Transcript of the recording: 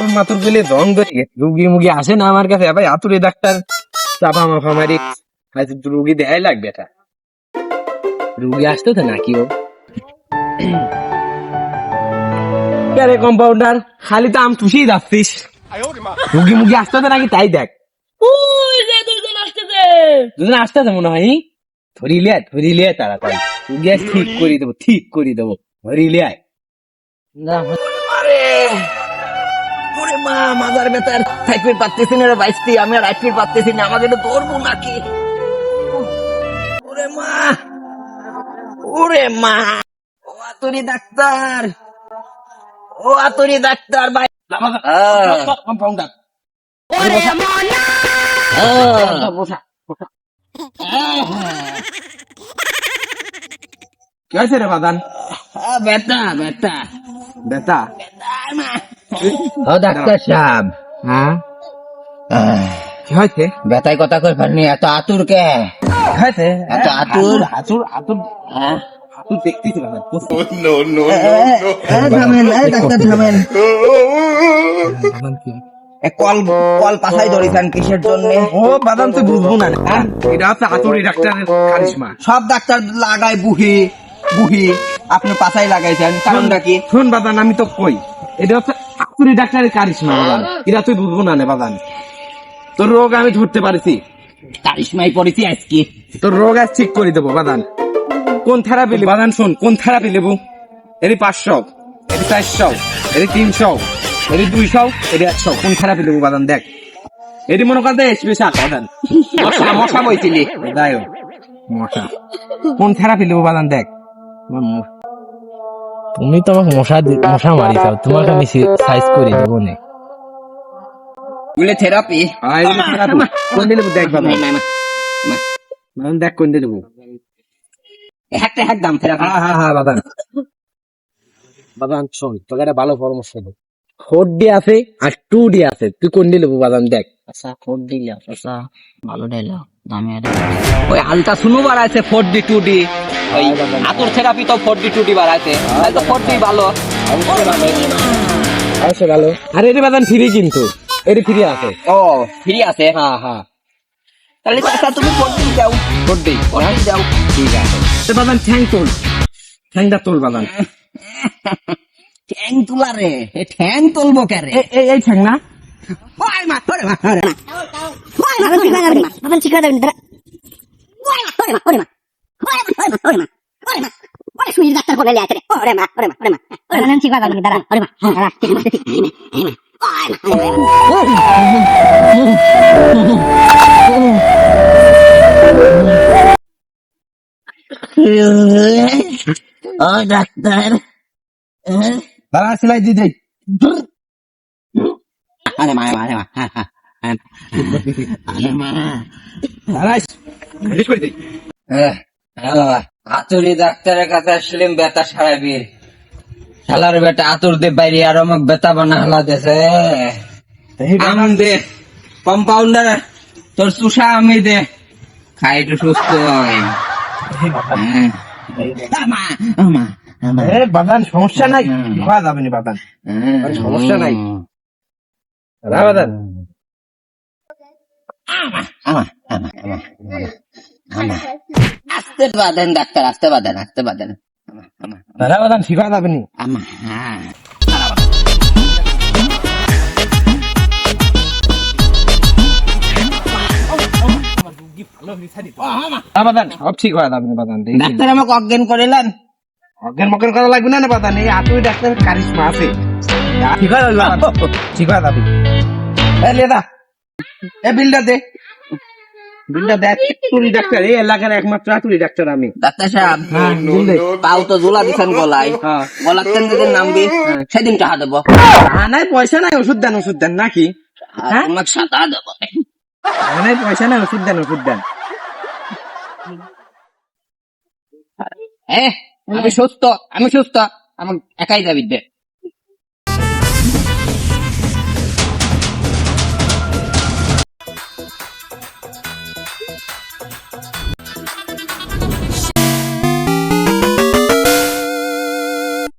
আতুর মাতুর গেলে দম ধরে রুগী মুগী আসে না আমার কাছে, ভাই আতুরে ডাক্তার চাপা মাফা মারি রুগী দেয় লাগবে, এটা রুগী আসতে তো নাকি ও আরে কম্পাউন্ডার খালি তো আম চুষিয়ে যাচ্ছিস, রুগী মুগী আসতে তো নাকি তাই দেখ। দুজন আসতেছে মনে হয়, ধরিলে তাড়াতাড়ি রুগী আজ ঠিক করে দেবো ধরিলে আয়। ওরে মা, মাজার বেতার সাইকেল পাচ্তেছি না রে বাইসতি, আমি আর রাইফেল পাচ্তেছি না, আমাকে তো ধরবো নাকি? ওরে মা, ও আতরি ডাক্তার ভাই কম্পাউন্ডার কি হয়েছে রে বাদান? বেতা ডাক্তার সাহেব, হ্যাঁ কি হয়েছে? বেতায় কথা কই পারনি, এত আতুর কে? হয়েছে এত আতুর? আতুর দেখতেছি থামেন ডাক্তার থামেন। কল পাশাই ধরেছেন কিসের জন্য? ও বাদাম তো বুঝবো না, এটা হচ্ছে আতুরি ডাক্তারের কারিশমা। সব ডাক্তার লাগায় বুহি, আপনি পাশাই লাগাইছেন, কারণটা কি? শোন বাদান, আমি তো কই এটা হচ্ছে আতুরি ডাক্তারের কারিশমা বাদান, এটা তুই বুঝবো না রে বাদান। তোর রোগ আমি ধরতে পারছি, কারিশমাই পড়েছি আজকে। তোর রোগ আজ ঠিক করে দেবো বাদান। কোন থেরাপি নেবো বাদান? শোন, কোন থেরাপি নেবো? এরই 500, এরই 400, এরই 300, এরই 200, এরই 100, কোন থেরাপি নেবো বাদান? দেখ এটি মনে করতে স্পেশাল বাদান, মশা বইছিলি দায় মশা, কোন থেরাপি নেবো বাদান? দেখ তুমি তো আমাকে মশা মারি চাও, তোমাকে আমি সাইজ করে দেবো না। বলে থেরাপি কোন দিলে দেখ বাদান, দেখ কোন দিয়ে দেবো। একদম থেরাপি। হ্যাঁ বাদান, বাদান শোন, তোকে একটা ভালো পরামর্শ দেবো। 4D আছে আর 2D আছে, তুই কোন দিয়ে নেবো বাদান? দেখ আচ্ছা 4D আচ্ছা ভালো ডাইলো দামি আরে ওই আলট্রা শুনো বাড়াইছে 4D 2D, ওই আতুর থেরাপি তো 4D 2D বাড়াইছে, তাই তো 4D ভালো। অবশ্যই ভালো। আর এর বাদান ফ্রি, কিন্তু এর ফ্রি আছে। ও ফ্রি আছে? হ্যাঁ তাহলে চাচা তুমি 4D দাও, 4D দাও। ঠিক আছে তো বাদান, ঠ্যাংটা তোল বাদান। ঠ্যাং তুলা রে, ঠ্যাং তুলবো কে রে? এই ঠ্যাং না, ডাক্তার বলে আছে ওরে মা শিখা যাবে দাঁড়া ওরে মা ও ডাক্তার দাঁড়া সেলাই দিয়ে দেই। আরে মা দাঁড়াইস, শেষ করে দেই। আতুরি ডাক্তারের কাছে আসলাম বেতা সারাবি, শালার বেটা আতুর দে বাইরে আর আমাক বেতা বানা হালা দেছে। আম দে কম্পাউন্ডার, তোর চুষা আমি দে, খাই একটু সুস্থ হয়। বাদান সমস্যা নাই, খাওয়া যাবে না বাদান, সমস্যা নাই। বাদান আসতে বাদেন ডাক্তার, আসতে বাদেন বাদান শিখা যাবে না। বাদান সব ঠিক হয়ে যাবে না বাদান। ডাক্তার আমাকে অজ্ঞান করিলেন, অজ্ঞান মজ্ঞান করা লাগবে না বাদান, এই আতুই ডাক্তারের কারিশমা আছে, ঠিক হয়ে যাবে বাদান, ঠিক হয়ে যাবে। লেদা এ বিলটা দে, আতুরি ডাক্তার এই এলাকার একমাত্র আতুরি ডাক্তার আমি। ডাক্তার সাহেব পাও তো জোলা দিচ্ছেন গলায়, গলার তেন যদি নামবি সেদিন টাকা দেবো। নাই পয়সা নাই, ওষুধ দেন নাকি? তোমাকে সাদা দেবো, নাই পয়সা নাই, ওষুধ দেন। আমি সুস্থ, আমাকে একাই যাবি দে।